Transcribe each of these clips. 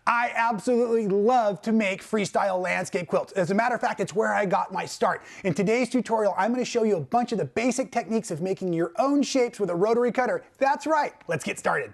I absolutely love to make freestyle landscape quilts. As a matter of fact, it's where I got my start. In today's tutorial, I'm going to show you a bunch of the basic techniques of making your own shapes with a rotary cutter. That's right, let's get started.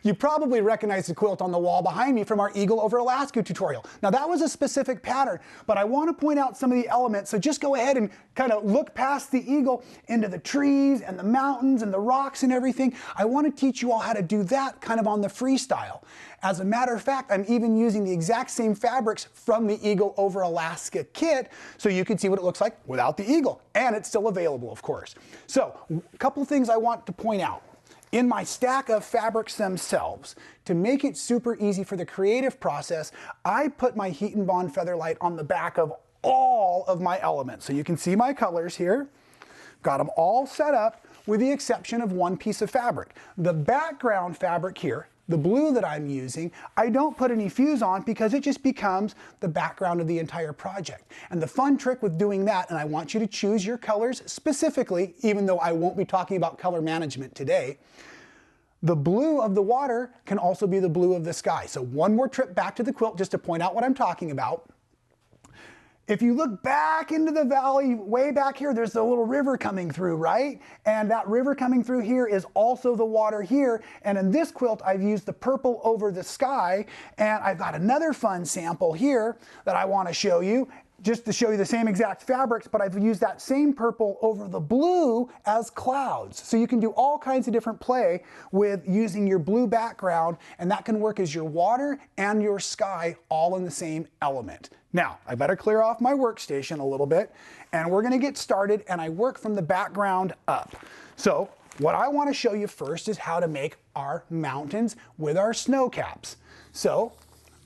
You probably recognize the quilt on the wall behind me from our Eagle over Alaska tutorial. Now that was a specific pattern, but I want to point out some of the elements, so just go ahead and kind of look past the eagle into the trees and the mountains and the rocks and everything. I want to teach you all how to do that kind of on the freestyle. As a matter of fact, I'm even using the exact same fabrics from the Eagle over Alaska kit, so you can see what it looks like without the eagle, and it's still available, of course. So, a couple of things I want to point out. In my stack of fabrics themselves, to make it super easy for the creative process, I put my Heat and Bond Feather Lite on the back of all of my elements. So you can see my colors here. Got them all set up with the exception of one piece of fabric. The background fabric here, the blue that I'm using, I don't put any fuse on because it just becomes the background of the entire project. And the fun trick with doing that, and I want you to choose your colors specifically, even though I won't be talking about color management today, the blue of the water can also be the blue of the sky. So one more trip back to the quilt just to point out what I'm talking about. If you look back into the valley, way back here, there's a little river coming through, right? And that river coming through here is also the water here. And in this quilt, I've used the purple over the sky. And I've got another fun sample here that I want to show you, just to show you the same exact fabrics, but I've used that same purple over the blue as clouds. So you can do all kinds of different play with using your blue background, and that can work as your water and your sky all in the same element. Now, I better clear off my workstation a little bit, and we're gonna get started, and I work from the background up. So what I wanna show you first is how to make our mountains with our snow caps. So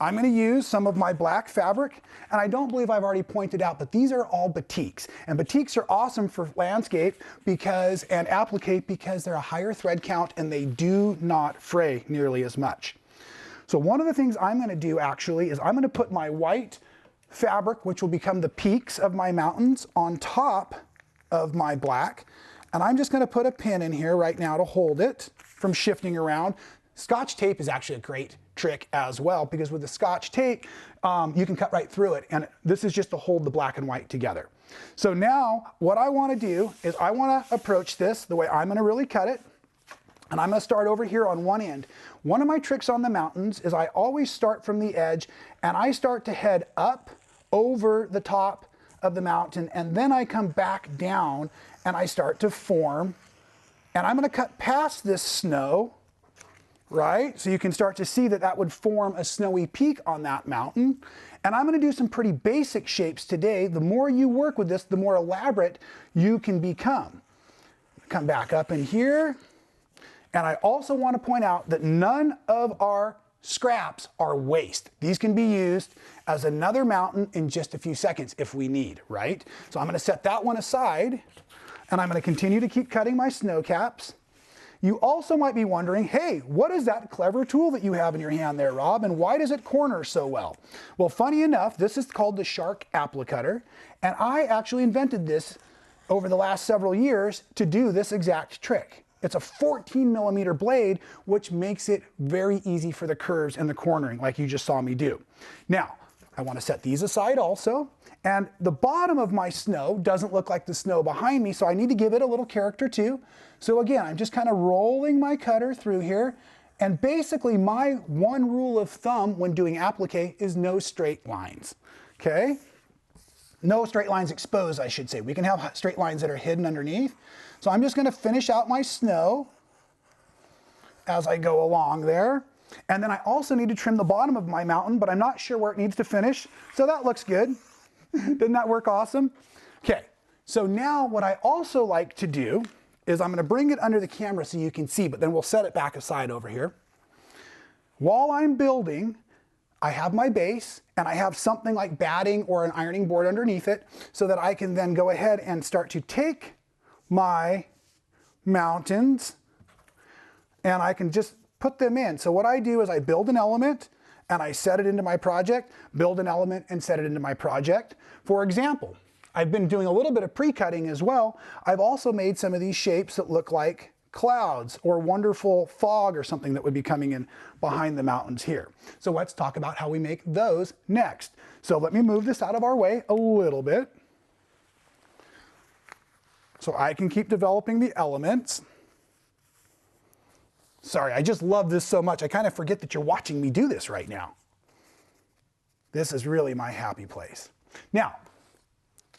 I'm going to use some of my black fabric, and I don't believe I've already pointed out, but these are all batiks. And batiks are awesome for landscape and applique because they're a higher thread count and they do not fray nearly as much. So one of the things I'm going to do actually is I'm going to put my white fabric, which will become the peaks of my mountains, on top of my black. And I'm just going to put a pin in here right now to hold it from shifting around. Scotch tape is actually a great trick as well, because with the Scotch tape, you can cut right through it. And this is just to hold the black and white together. So now what I want to do is I want to approach this the way I'm going to really cut it. And I'm going to start over here on one end. One of my tricks on the mountains is I always start from the edge and I start to head up over the top of the mountain, and then I come back down and I start to form. And I'm going to cut past this snow, right? So you can start to see that that would form a snowy peak on that mountain. And I'm going to do some pretty basic shapes today. The more you work with this, the more elaborate you can become. Come back up in here. And I also want to point out that none of our scraps are waste. These can be used as another mountain in just a few seconds if we need, right? So I'm going to set that one aside, and I'm going to continue to keep cutting my snow caps. You also might be wondering, hey, what is that clever tool that you have in your hand there, Rob, and why does it corner so well? Well, funny enough, this is called the Shark Applicutter, and I actually invented this over the last several years to do this exact trick. It's a 14mm blade, which makes it very easy for the curves and the cornering, like you just saw me do. Now, I want to set these aside also. And the bottom of my snow doesn't look like the snow behind me, so I need to give it a little character too. So again, I'm just kind of rolling my cutter through here. And basically my one rule of thumb when doing applique is no straight lines, okay? No straight lines exposed, I should say. We can have straight lines that are hidden underneath. So I'm just going to finish out my snow as I go along there. And then I also need to trim the bottom of my mountain, but I'm not sure where it needs to finish. So that looks good. Doesn't that work awesome? Okay, so now what I also like to do is I'm going to bring it under the camera so you can see, but then we'll set it back aside over here. While I'm building, I have my base and I have something like batting or an ironing board underneath it so that I can then go ahead and start to take my mountains and I can just put them in. So what I do is I build an element and I set it into my project, build an element and set it into my project. For example, I've been doing a little bit of pre-cutting as well. I've also made some of these shapes that look like clouds or wonderful fog or something that would be coming in behind the mountains here. So let's talk about how we make those next. So let me move this out of our way a little bit so I can keep developing the elements. Sorry, I just love this so much. I kind of forget that you're watching me do this right now. This is really my happy place. Now,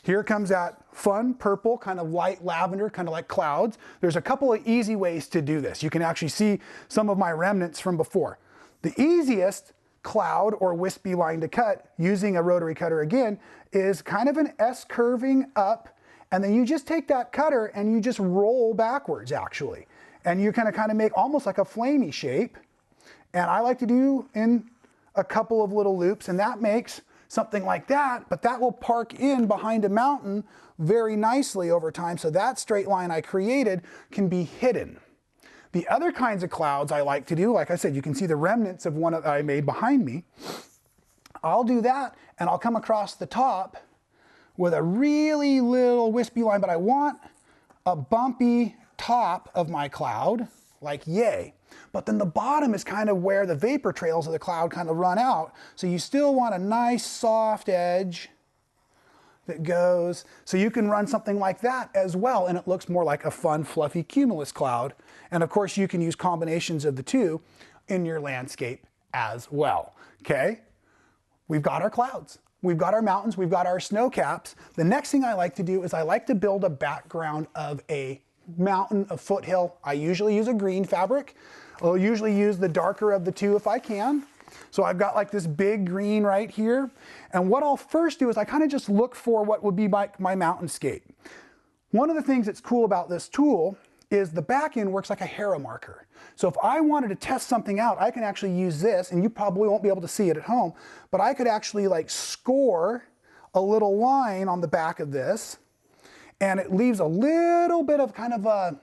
here comes that fun purple, kind of light lavender, kind of like clouds. There's a couple of easy ways to do this. You can actually see some of my remnants from before. The easiest cloud or wispy line to cut using a rotary cutter again is kind of an S curving up, and then you just take that cutter and you just roll backwards actually. And you kind of make almost like a flamey shape. And I like to do in a couple of little loops, and that makes something like that, but that will park in behind a mountain very nicely over time, so that straight line I created can be hidden. The other kinds of clouds I like to do, like I said, you can see the remnants of one that I made behind me. I'll do that, and I'll come across the top with a really little wispy line, but I want a bumpy top of my cloud, like yay. But then the bottom is kind of where the vapor trails of the cloud kind of run out. So you still want a nice soft edge that goes, so you can run something like that as well, and it looks more like a fun, fluffy cumulus cloud. And of course you can use combinations of the two in your landscape as well, okay? We've got our clouds, we've got our mountains, we've got our snow caps. The next thing I like to do is I like to build a background of a mountain, a foothill. I usually use a green fabric. I'll usually use the darker of the two if I can. So I've got like this big green right here. And what I'll first do is I kind of just look for what would be my mountainscape. One of the things that's cool about this tool is the back end works like a hero marker. So if I wanted to test something out, I can actually use this, and you probably won't be able to see it at home, but I could actually like score a little line on the back of this, and it leaves a little bit of kind of a,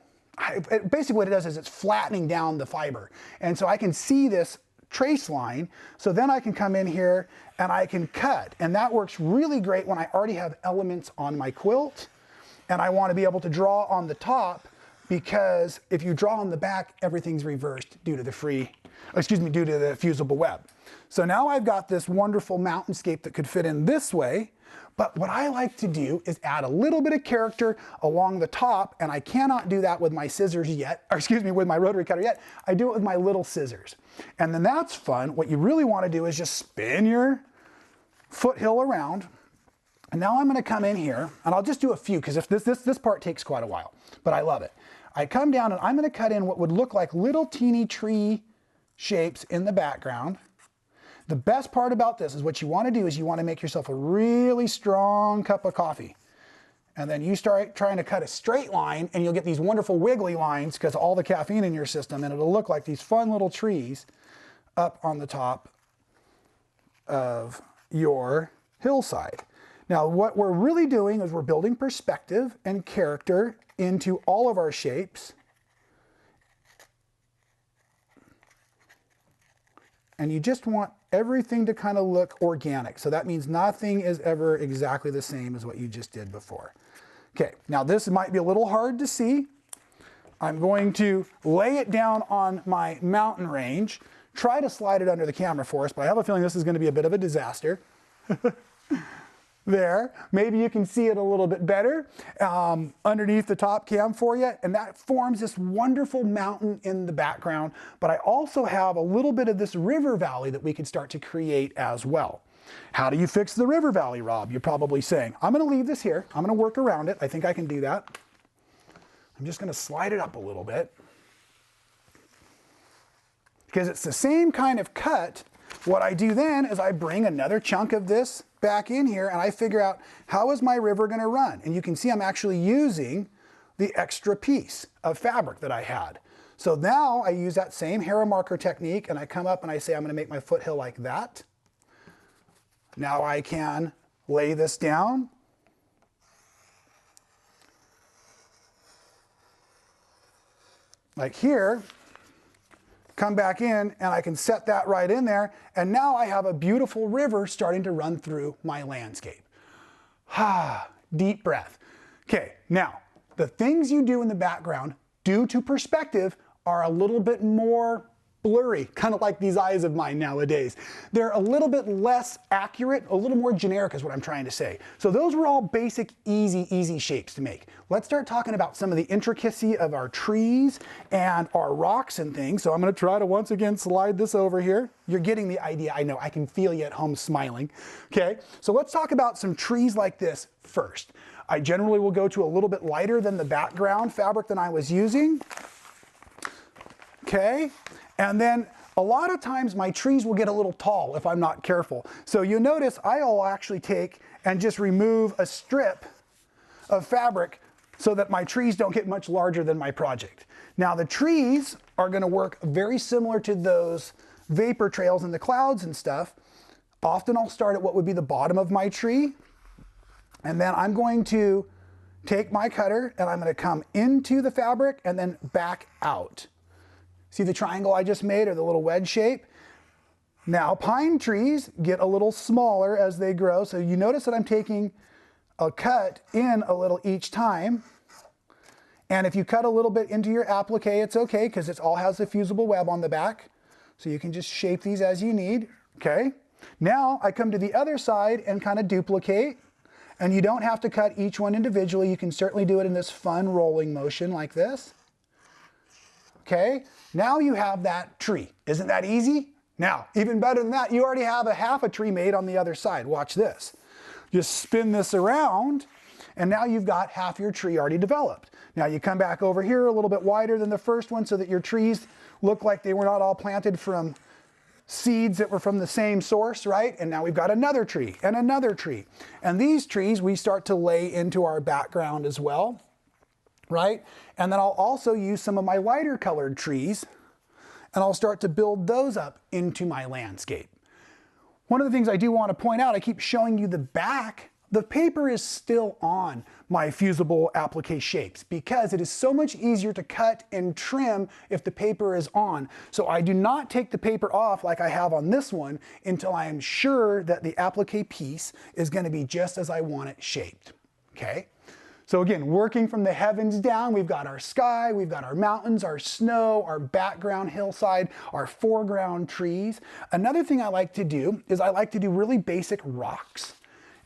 basically what it does is it's flattening down the fiber. And so I can see this trace line, so then I can come in here and I can cut. And that works really great when I already have elements on my quilt and I want to be able to draw on the top, because if you draw on the back, everything's reversed due to the due to the fusible web. So now I've got this wonderful mountainscape that could fit in this way. But what I like to do is add a little bit of character along the top, and I cannot do that with my scissors yet, or excuse me, with my rotary cutter yet. I do it with my little scissors. And then that's fun. What you really want to do is just spin your foothill around. And now I'm going to come in here, and I'll just do a few, because if this part takes quite a while, but I love it. I come down and I'm going to cut in what would look like little teeny tree shapes in the background. The best part about this is what you want to do is you want to make yourself a really strong cup of coffee. And then you start trying to cut a straight line, and you'll get these wonderful wiggly lines because of all the caffeine in your system, and it'll look like these fun little trees up on the top of your hillside. Now, what we're really doing is we're building perspective and character into all of our shapes. And you just want everything to kind of look organic. So that means nothing is ever exactly the same as what you just did before. Okay, now this might be a little hard to see. I'm going to lay it down on my mountain range, try to slide it under the camera for us, but I have a feeling this is going to be a bit of a disaster. There, maybe you can see it a little bit better underneath the top cam for you, and that forms this wonderful mountain in the background. But I also have a little bit of this river valley that we could start to create as well. How do you fix the river valley, Rob? You're probably saying. I'm going to leave this here. I'm going to work around it. I think I can do that. I'm just going to slide it up a little bit, because it's the same kind of cut. What I do then is I bring another chunk of this back in here, and I figure out how is my river going to run. And you can see I'm actually using the extra piece of fabric that I had. So now I use that same hero marker technique, and I come up and I say I'm going to make my foothill like that. Now I can lay this down. Like here. Come back in, and I can set that right in there, and now I have a beautiful river starting to run through my landscape. Deep breath. Okay, now, the things you do in the background due to perspective, are a little bit more blurry, kind of like these eyes of mine nowadays. They're a little bit less accurate, a little more generic is what I'm trying to say. So those were all basic, easy shapes to make. Let's start talking about some of the intricacy of our trees and our rocks and things. So I'm going to try to once again slide this over here. You're getting the idea. I know, I can feel you at home smiling. Okay, so let's talk about some trees like this first. I generally will go to a little bit lighter than the background fabric than I was using. Okay. And then a lot of times my trees will get a little tall if I'm not careful. So you notice I'll actually take and just remove a strip of fabric so that my trees don't get much larger than my project. Now the trees are going to work very similar to those vapor trails in the clouds and stuff. Often I'll start at what would be the bottom of my tree. And then I'm going to take my cutter and I'm going to come into the fabric and then back out. See the triangle I just made, or the little wedge shape? Now pine trees get a little smaller as they grow, so you notice that I'm taking a cut in a little each time. And if you cut a little bit into your applique, it's okay, because it all has the fusible web on the back. So you can just shape these as you need, okay? Now I come to the other side and kind of duplicate. And you don't have to cut each one individually. You can certainly do it in this fun rolling motion like this. Okay, now you have that tree. Isn't that easy? Now, even better than that, you already have half a tree made on the other side. Watch this. Just spin this around, and now you've got half your tree already developed. Now you come back over here a little bit wider than the first one so that your trees look like they were not all planted from seeds that were from the same source, right? And now we've got another tree and another tree. And these trees we start to lay into our background as well. Right? And then I'll also use some of my lighter colored trees and I'll start to build those up into my landscape. One of the things I do want to point out, I keep showing you the back. The paper is still on my Fusible applique shapes because it is so much easier to cut and trim if the paper is on. So I do not take the paper off like I have on this one until I am sure that the applique piece is going to be just as I want it shaped. Okay? So again, working from the heavens down, we've got our sky, we've got our mountains, our snow, our background hillside, our foreground trees. Another thing I like to do is I like to do really basic rocks.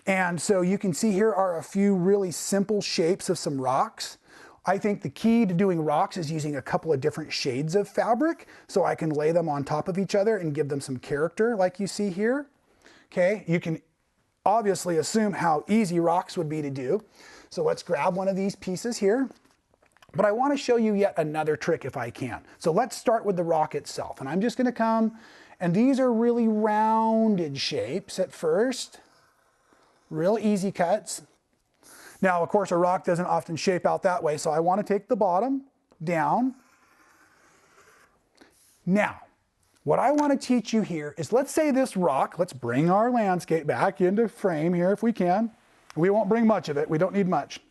And so you can see here are a few really simple shapes of some rocks. I think the key to doing rocks is using a couple of different shades of fabric so I can lay them on top of each other and give them some character like you see here. Okay, you can obviously assume how easy rocks would be to do. So let's grab one of these pieces here. But I want to show you yet another trick if I can. So let's start with the rock itself. And I'm just going to come, and these are really rounded shapes at first. Real easy cuts. Now, of course, a rock doesn't often shape out that way, so I want to take the bottom down. Now, what I want to teach you here is, let's say this rock, let's bring our landscape back into frame here if we can. We won't bring much of it, we don't need much.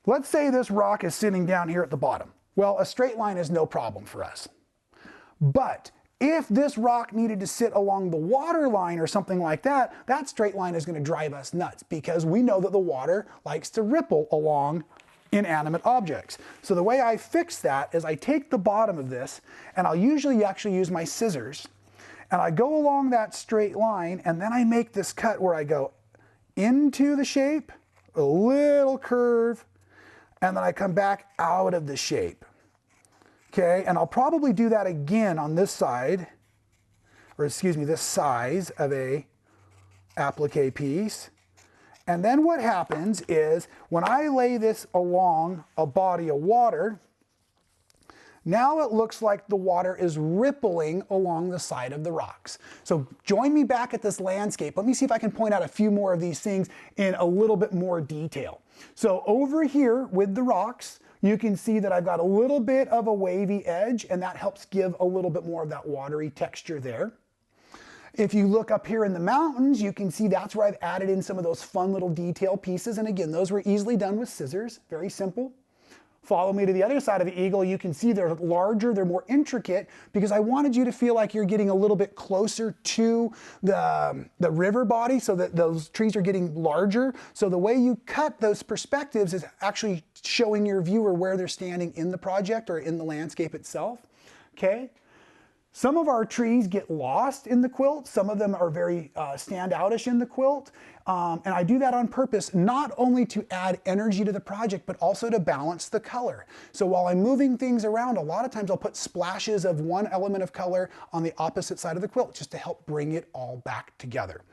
Let's say this rock is sitting down here at the bottom. Well, a straight line is no problem for us. But if this rock needed to sit along the water line or something like that, that straight line is going to drive us nuts because we know that the water likes to ripple along inanimate objects. So the way I fix that is I take the bottom of this, and I'll usually actually use my scissors, and I go along that straight line, and then I make this cut where I go into the shape, a little curve, and then I come back out of the shape. Okay, and I'll probably do that again on this side, or excuse me, this size of a applique piece. And then what happens is when I lay this along a body of water, now it looks like the water is rippling along the side of the rocks. So join me back at this landscape. Let me see if I can point out a few more of these things in a little bit more detail. So over here with the rocks, you can see that I've got a little bit of a wavy edge, and that helps give a little bit more of that watery texture there. If you look up here in the mountains, you can see that's where I've added in some of those fun little detail pieces. And again, those were easily done with scissors, very simple. Follow me to the other side of the eagle. You can see they're larger, they're more intricate, because I wanted you to feel like you're getting a little bit closer to the river body, so that those trees are getting larger. So the way you cut those perspectives is actually showing your viewer where they're standing in the project or in the landscape itself. Okay? Some of our trees get lost in the quilt. Some of them are very standoutish in the quilt. And I do that on purpose, not only to add energy to the project, but also to balance the color. So while I'm moving things around, a lot of times I'll put splashes of one element of color on the opposite side of the quilt, just to help bring it all back together.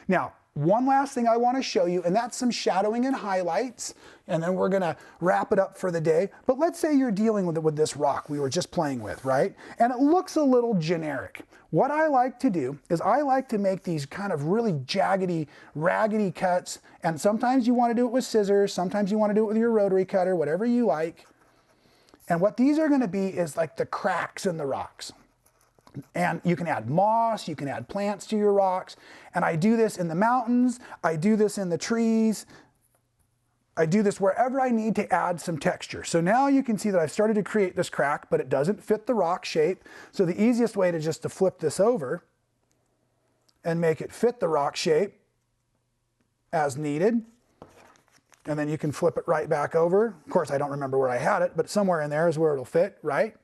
Now, one last thing I want to show you, and that's some shadowing and highlights, and then we're gonna wrap it up for the day. But let's say you're dealing with this rock we were just playing with, right? And it looks a little generic. What I like to do is I like to make these kind of really jaggedy, raggedy cuts, and sometimes you want to do it with scissors, sometimes you want to do it with your rotary cutter, whatever you like. And what these are gonna be is like the cracks in the rocks. And you can add moss, you can add plants to your rocks. And I do this in the mountains, I do this in the trees, I do this wherever I need to add some texture. So now you can see that I've started to create this crack, but it doesn't fit the rock shape. So the easiest way to flip this over and make it fit the rock shape as needed. And then you can flip it right back over. Of course, I don't remember where I had it, but somewhere in there is where it'll fit, right?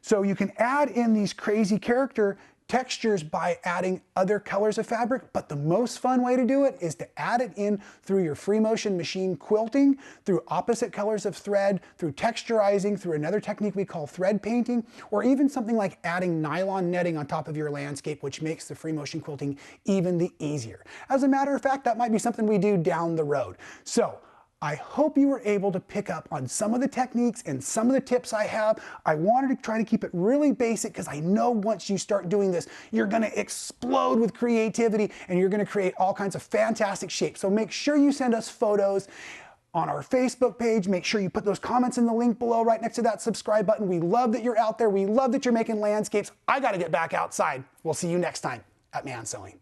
So you can add in these crazy character textures by adding other colors of fabric, but the most fun way to do it is to add it in through your free motion machine quilting, through opposite colors of thread, through texturizing, through another technique we call thread painting, or even something like adding nylon netting on top of your landscape, which makes the free motion quilting even the easier. As a matter of fact, that might be something we do down the road. So I hope you were able to pick up on some of the techniques and some of the tips I have. I wanted to try to keep it really basic, because I know once you start doing this, you're gonna explode with creativity and you're gonna create all kinds of fantastic shapes. So make sure you send us photos on our Facebook page. Make sure you put those comments in the link below right next to that subscribe button. We love that you're out there. We love that you're making landscapes. I gotta get back outside. We'll see you next time at Man Sewing.